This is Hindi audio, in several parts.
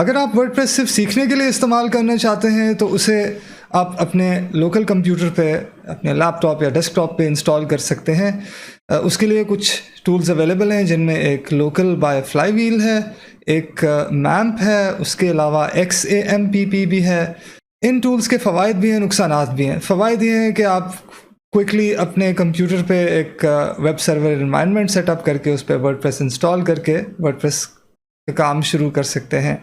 अगर आप वर्डप्रेस सिर्फ सीखने के लिए इस्तेमाल करना चाहते हैं तो उसे आप अपने लोकल कंप्यूटर पे, अपने लैपटॉप या डेस्कटॉप पे इंस्टॉल कर सकते हैं। उसके लिए कुछ टूल्स अवेलेबल हैं जिनमें एक लोकल बाय फ्लाईव्हील है, एक मैम्प है, उसके अलावा XAMPP भी है। इन टूल्स के फ़वाइद भी हैं, नुकसानात भी हैं। फ़वाइद ये हैं कि आप क्विकली अपने कंप्यूटर पे एक वेब सर्वर एनवायरनमेंट सेटअप करके उस पर वर्डप्रेस इंस्टॉल करके वर्डप्रेस का काम शुरू कर सकते हैं।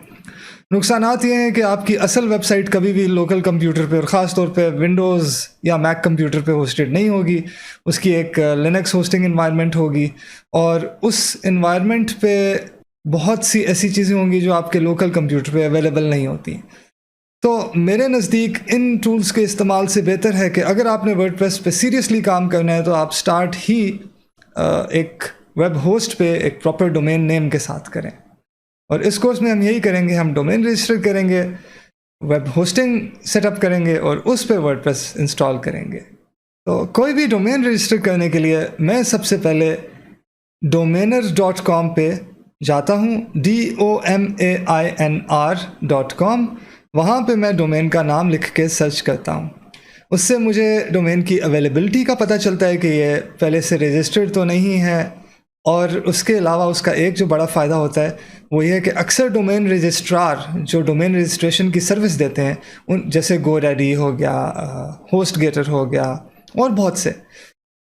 नुकसानात ये हैं कि आपकी असल वेबसाइट कभी भी लोकल कंप्यूटर पे और ख़ास तौर पे विंडोज़ या मैक कंप्यूटर पे होस्टेड नहीं होगी। उसकी एक लिनक्स होस्टिंग एनवायरनमेंट होगी और उस एनवायरनमेंट पे बहुत सी ऐसी चीज़ें होंगी जो आपके लोकल कंप्यूटर पे अवेलेबल नहीं होती। तो मेरे नज़दीक इन टूल्स के इस्तेमाल से बेहतर है कि अगर आपने वर्डप्रेस पे सीरियसली काम करना है तो आप स्टार्ट ही एक वेब होस्ट पे एक प्रॉपर डोमेन नेम के साथ करें। और इस कोर्स में हम यही करेंगे, हम डोमेन रजिस्टर करेंगे, वेब होस्टिंग सेटअप करेंगे और उस पे वर्डप्रेस इंस्टॉल करेंगे। तो कोई भी डोमेन रजिस्टर करने के लिए मैं सबसे पहले domainer.com पे जाता हूँ, DOMAINR.com। वहाँ पे मैं डोमेन का नाम लिख के सर्च करता हूँ। उससे मुझे डोमेन की अवेलेबिलिटी का पता चलता है कि ये पहले से रजिस्टर्ड तो नहीं है। और उसके अलावा उसका एक जो बड़ा फ़ायदा होता है वो ये है कि अक्सर डोमेन रजिस्ट्रार जो डोमेन रजिस्ट्रेशन की सर्विस देते हैं, उन जैसे GoDaddy हो गया, HostGator हो गया और बहुत से,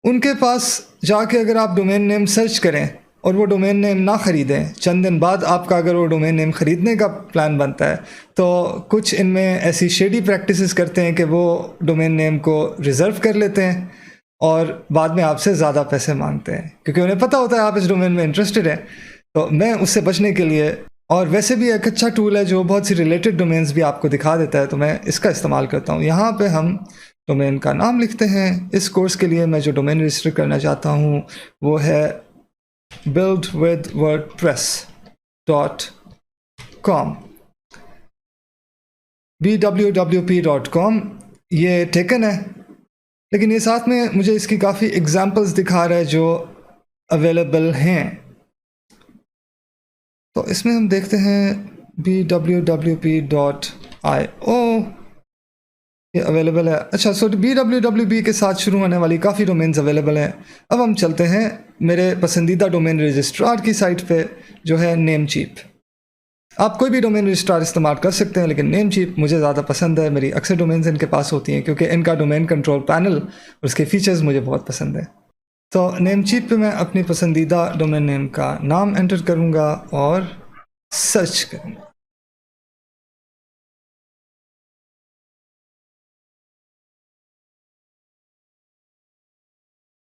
उनके पास जाके अगर आप डोमेन नेम सर्च करें और वो डोमेन नेम ना ख़रीदें, चंद दिन बाद आपका अगर वो डोमेन नेम ख़रीदने का प्लान बनता है तो कुछ इनमें ऐसी शेडी प्रैक्टिसेस करते हैं कि वो डोमेन नेम को रिज़र्व कर लेते हैं और बाद में आपसे ज़्यादा पैसे मांगते हैं क्योंकि उन्हें पता होता है आप इस डोमेन में इंटरेस्टेड हैं। तो मैं उससे बचने के लिए, और वैसे भी एक अच्छा टूल है जो बहुत सी रिलेटेड डोमेन्स भी आपको दिखा देता है, तो मैं इसका इस्तेमाल करता हूँ। यहाँ पे हम डोमेन का नाम लिखते हैं। इस कोर्स के लिए मैं जो डोमेन रजिस्टर करना चाहता हूँ वो है buildwithwordpress.com। bwwp.com ये टेकन है, लेकिन ये साथ में मुझे इसकी काफ़ी एग्जांपल्स दिखा रहा है जो अवेलेबल हैं। तो इसमें हम देखते हैं bwwp.io, ये अवेलेबल है। अच्छा, सो bwwp के साथ शुरू होने वाली काफ़ी डोमेन्स अवेलेबल हैं। अब हम चलते हैं मेरे पसंदीदा डोमेन रजिस्ट्रार की साइट पे जो है नेमचीप। आप कोई भी डोमेन रजिस्ट्रार इस्तेमाल कर सकते हैं, लेकिन नेमचीप मुझे ज़्यादा पसंद है। मेरी अक्सर डोमेन्स इनके पास होती हैं क्योंकि इनका डोमेन कंट्रोल पैनल और उसके फीचर्स मुझे बहुत पसंद है। तो नेमचीप पे मैं अपनी पसंदीदा डोमेन नेम का नाम एंटर करूँगा और सर्च करूँगा।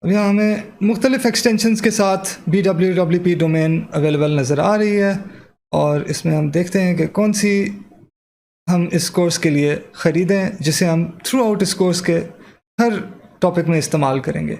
अब यहाँ हमें मुख्तलिफ एक्सटेंशंस के साथ bwwp डोमेन अवेलेबल नज़र आ रही है और इसमें हम देखते हैं कि कौन सी हम इस कोर्स के लिए ख़रीदें जिसे हम थ्रू आउट इस कोर्स के हर टॉपिक में इस्तेमाल करेंगे।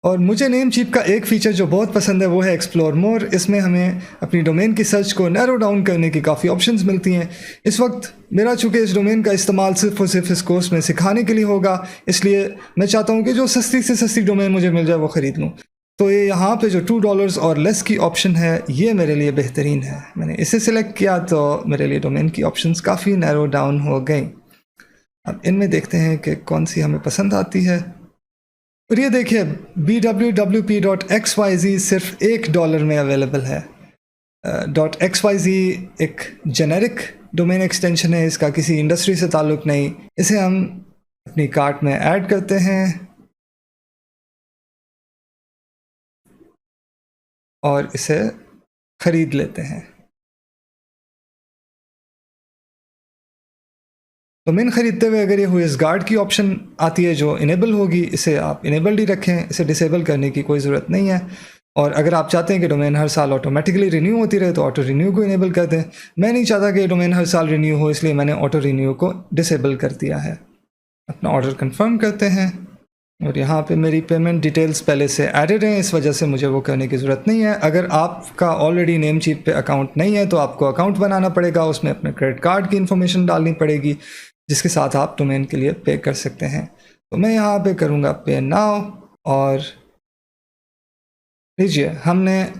और मुझे नेमचीप का एक फ़ीचर जो बहुत पसंद है वो है एक्सप्लोर मोर। इसमें हमें अपनी डोमेन की सर्च को नैरो डाउन करने की काफ़ी ऑप्शंस मिलती हैं। इस वक्त मेरा चूँकि इस डोमेन का इस्तेमाल सिर्फ और सिर्फ इस कोर्स में सिखाने के लिए होगा, इसलिए मैं चाहता हूँ कि जो सस्ती से सस्ती डोमेन मुझे मिल जाए वो ख़रीद लूँ। तो ये यहाँ पे जो $2 और लेस की ऑप्शन है ये मेरे लिए बेहतरीन है। मैंने इसे सिलेक्ट किया तो मेरे लिए डोमेन की ऑप्शंस काफ़ी नैरो डाउन हो गई। अब इनमें देखते हैं कि कौन सी हमें पसंद आती है। और ये देखिए bwwp.xyz सिर्फ $1 में अवेलेबल है। .xyz एक जेनेरिक डोमेन एक्सटेंशन है, इसका किसी इंडस्ट्री से ताल्लुक़ नहीं। इसे हम अपनी कार्ट में ऐड करते हैं और इसे ख़रीद लेते हैं। डोमेन ख़रीदते हुए अगर ये हुइज़ गार्ड की ऑप्शन आती है जो इनेबल होगी, इसे आप इनेबल्ड ही रखें, इसे डिसेबल करने की कोई ज़रूरत नहीं है। और अगर आप चाहते हैं कि डोमेन हर साल ऑटोमेटिकली रिन्यू होती रहे तो ऑटो रिन्यू को इनेबल कर दें। मैं नहीं चाहता कि डोमेन हर साल रिन्यू हो, इसलिए मैंने ऑटो रिन्यू को डिसेबल कर दिया है। अपना ऑर्डर कंफर्म करते हैं और यहाँ पे मेरी पेमेंट डिटेल्स पहले से एडेड हैं, इस वजह से मुझे वो करने की ज़रूरत नहीं है। अगर आपका ऑलरेडी नेमचीप पे अकाउंट नहीं है तो आपको अकाउंट बनाना पड़ेगा, उसमें अपने क्रेडिट कार्ड की इन्फॉर्मेशन डालनी पड़ेगी जिसके साथ आप डोमेन के लिए पे कर सकते हैं। तो मैं यहाँ पे करूँगा पे नाउ और लीजिए हमने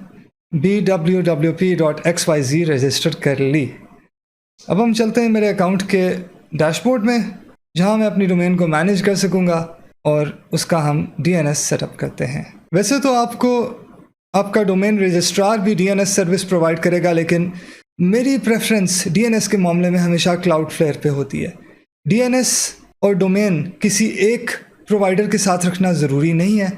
bwwp.xyz रजिस्टर कर ली। अब हम चलते हैं मेरे अकाउंट के डैशबोर्ड में, जहां मैं अपनी डोमेन को मैनेज कर सकूंगा और उसका हम DNS सेटअप करते हैं। वैसे तो आपका डोमेन रजिस्ट्रार भी DNS सर्विस प्रोवाइड करेगा, लेकिन मेरी प्रेफरेंस DNS के मामले में हमेशा क्लाउडफ्लेयर पे होती है। DNS और डोमेन किसी एक प्रोवाइडर के साथ रखना ज़रूरी नहीं है।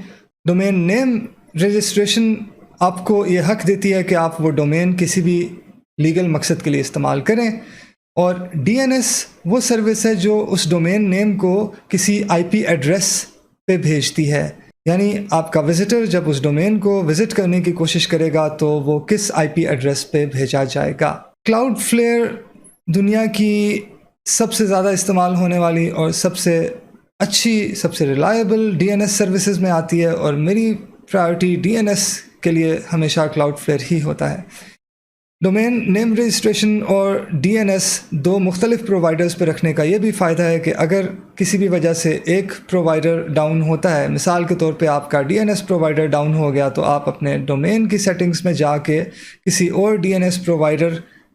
डोमेन नेम रजिस्ट्रेशन आपको ये हक देती है कि आप वो डोमेन किसी भी लीगल मकसद के लिए इस्तेमाल करें, और DNS वो सर्विस है जो उस डोमेन नेम को किसी IP एड्रेस पे भेजती है। यानी आपका विजिटर जब उस डोमेन को विजिट करने की कोशिश करेगा तो वो किस IP एड्रेस पे भेजा जाएगा। क्लाउडफ्लेयर दुनिया की सबसे ज़्यादा इस्तेमाल होने वाली और सबसे अच्छी, सबसे रिलायबल DNS सर्विसेज में आती है, और मेरी प्रायोरिटी DNS के लिए हमेशा क्लाउडफ्लेयर ही होता है। डोमेन नेम रजिस्ट्रेशन और DNS दो मुख्तलिफ प्रोवाइडर्स पर रखने का ये भी फ़ायदा है कि अगर किसी भी वजह से एक प्रोवाइडर डाउन होता है, मिसाल के तौर पे आपका DNS प्रोवाइडर डाउन हो गया, तो आप अपने डोमेन की सेटिंग्स में जाके किसी और DNS प्रोवाइडर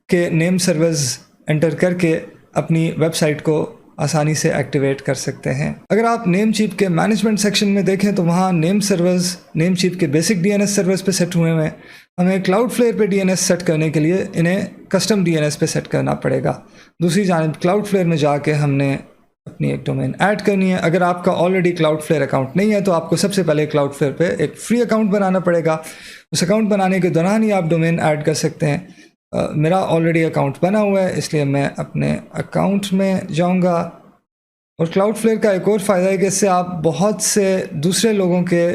के नेम सर्वर्स एंटर करके अपनी वेबसाइट को आसानी से एक्टिवेट कर सकते हैं। अगर आप नेमचीप के मैनेजमेंट सेक्शन में देखें तो वहाँ नेम सर्वर्स नेमचीप के बेसिक DNS सर्वर्स पे सेट हुए हैं। हमें क्लाउडफ्लेयर पे DNS सेट करने के लिए इन्हें कस्टम DNS पे सेट करना पड़ेगा। दूसरी जानिब क्लाउडफ्लेयर में जाके हमने अपनी एक डोमेन ऐड करनी है। अगर आपका ऑलरेडी क्लाउडफ्लेयर अकाउंट नहीं है तो आपको सबसे पहले क्लाउडफ्लेयर पे एक फ्री अकाउंट बनाना पड़ेगा। उस अकाउंट बनाने के दौरान ही आप डोमेन ऐड कर सकते हैं। मेरा ऑलरेडी अकाउंट बना हुआ है, इसलिए मैं अपने अकाउंट में जाऊंगा। और क्लाउडफ्लेयर का एक और फ़ायदा है कि इससे आप बहुत से दूसरे लोगों के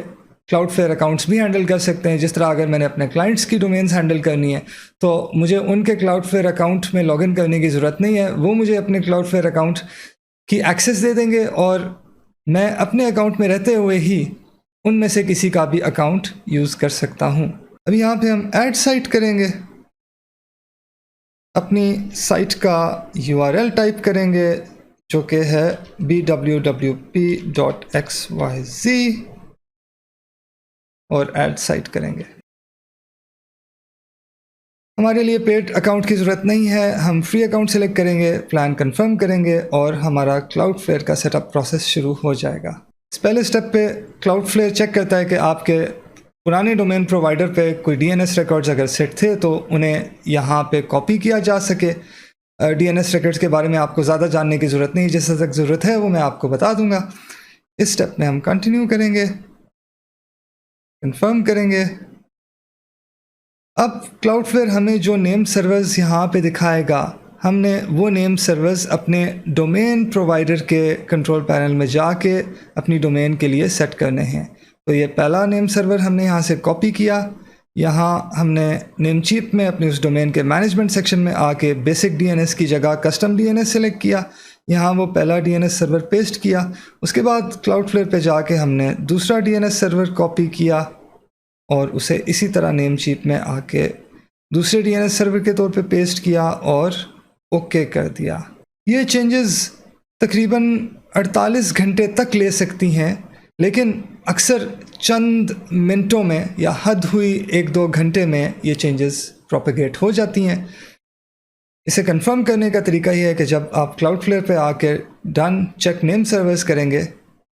क्लाउडफ्लेयर अकाउंट्स भी हैंडल कर सकते हैं। जिस तरह अगर मैंने अपने क्लाइंट्स की डोमेन्स हैंडल करनी है तो मुझे उनके क्लाउडफ्लेयर अकाउंट में लॉगिन करने की ज़रूरत नहीं है, वो मुझे अपने क्लाउडफ्लेयर अकाउंट की एक्सेस दे देंगे और मैं अपने अकाउंट में रहते हुए ही उनमें से किसी का भी अकाउंट यूज़ कर सकता हूँ। अभी यहाँ पे हम ऐड साइट करेंगे, अपनी साइट का URL टाइप करेंगे जो कि है bwwp.xyz और ऐड साइट करेंगे। हमारे लिए पेड अकाउंट की ज़रूरत नहीं है, हम फ्री अकाउंट सेलेक्ट करेंगे, प्लान कंफर्म करेंगे और हमारा क्लाउडफ्लेयर का सेटअप प्रोसेस शुरू हो जाएगा। इस पहले स्टेप पे क्लाउडफ्लेयर चेक करता है कि आपके पुराने डोमेन प्रोवाइडर पे कोई DNS रिकॉर्ड्स अगर सेट थे तो उन्हें यहाँ पे कॉपी किया जा सके। DNS रिकॉर्ड्स के बारे में आपको ज़्यादा जानने की ज़रूरत नहीं, जिस हद तक ज़रूरत है वो मैं आपको बता दूंगा। इस स्टेप में हम कंटिन्यू करेंगे, कंफर्म करेंगे। अब क्लाउडफ्लेयर हमें जो नेम सर्वर्स यहाँ पे दिखाएगा, हमने वो नेम सर्वर्स अपने डोमेन प्रोवाइडर के कंट्रोल पैनल में जाके अपनी डोमेन के लिए सेट करने हैं। तो ये पहला नेम सर्वर हमने यहाँ से कॉपी किया, यहाँ हमने नेमचीप में अपने उस डोमेन के मैनेजमेंट सेक्शन में आके बेसिक DNS की जगह कस्टम DNS सेलेक्ट किया, यहाँ वो पहला DNS सर्वर पेस्ट किया। उसके बाद क्लाउडफ्लेयर पे जाके हमने दूसरा DNS सर्वर कॉपी किया और उसे इसी तरह नेमचीप में आके दूसरे DNS सर्वर के तौर पे पेस्ट किया और ओके कर दिया। ये चेंजेस तकरीबन 48 घंटे तक ले सकती हैं, लेकिन अक्सर चंद मिनटों में या हद हुई 1-2 घंटे में ये चेंजेस प्रोपेगेट हो जाती हैं। इसे कंफर्म करने का तरीका ये है कि जब आप क्लाउडफ्लेयर पे आके डन चेक नेम सर्वर्स करेंगे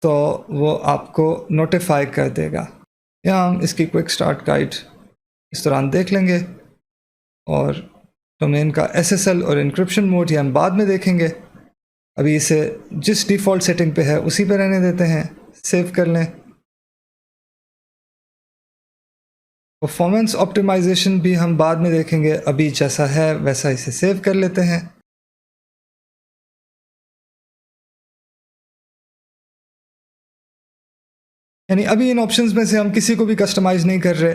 तो वो आपको नोटिफाई कर देगा। यहाँ हम इसकी क्विक स्टार्ट गाइड इस दौरान देख लेंगे और डोमेन का SSL और इंक्रिप्शन मोड ये हम बाद में देखेंगे। अभी इसे जिस डिफ़ॉल्ट सेटिंग पे है उसी पे रहने देते हैं, सेव कर लें। परफॉर्मेंस ऑप्टिमाइजेशन भी हम बाद में देखेंगे, अभी जैसा है वैसा इसे सेव कर लेते हैं। यानी अभी इन ऑप्शंस में से हम किसी को भी कस्टमाइज़ नहीं कर रहे,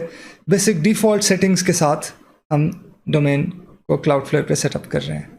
बेसिक डिफ़ॉल्ट सेटिंग्स के साथ हम डोमेन को क्लाउडफ्लेयर पे सेटअप कर रहे हैं।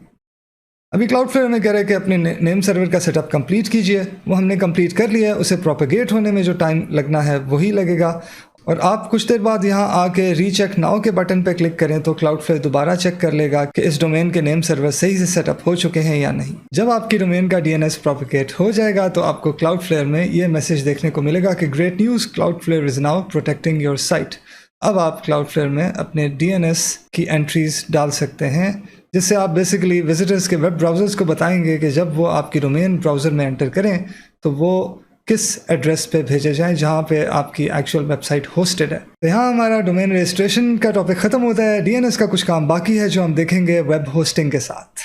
अभी क्लाउडफ्लेयर में कह रहे हैं कि अपने नेम सर्वर का सेटअप कंप्लीट कीजिए। वो हमने कंप्लीट कर लिया है, उसे प्रोपेगेट होने में जो टाइम लगना है वही लगेगा। और आप कुछ देर बाद यहाँ आके रीचेक नाउ के बटन पे क्लिक करें तो क्लाउडफ्लेयर दोबारा चेक कर लेगा कि इस डोमेन के नेम सर्वर सही से सेटअप हो चुके हैं या नहीं। जब आपकी डोमेन का DNS प्रोपेगेट हो जाएगा तो आपको क्लाउडफ्लेयर में ये मैसेज देखने को मिलेगा कि great news, Cloudflare is now protecting your site. अब आप क्लाउडफ्लेयर में अपने DNS की एंट्रीज डाल सकते हैं जिससे आप बेसिकली विजिटर्स के वेब ब्राउज़र्स को बताएंगे कि जब वो आपकी डोमेन ब्राउज़र में एंटर करें तो वो किस एड्रेस पे भेजे जाएं जहाँ पे आपकी एक्चुअल वेबसाइट होस्टेड है। तो यहाँ हमारा डोमेन रजिस्ट्रेशन का टॉपिक ख़त्म होता है। डीएनएस का कुछ काम बाकी है जो हम देखेंगे वेब होस्टिंग के साथ।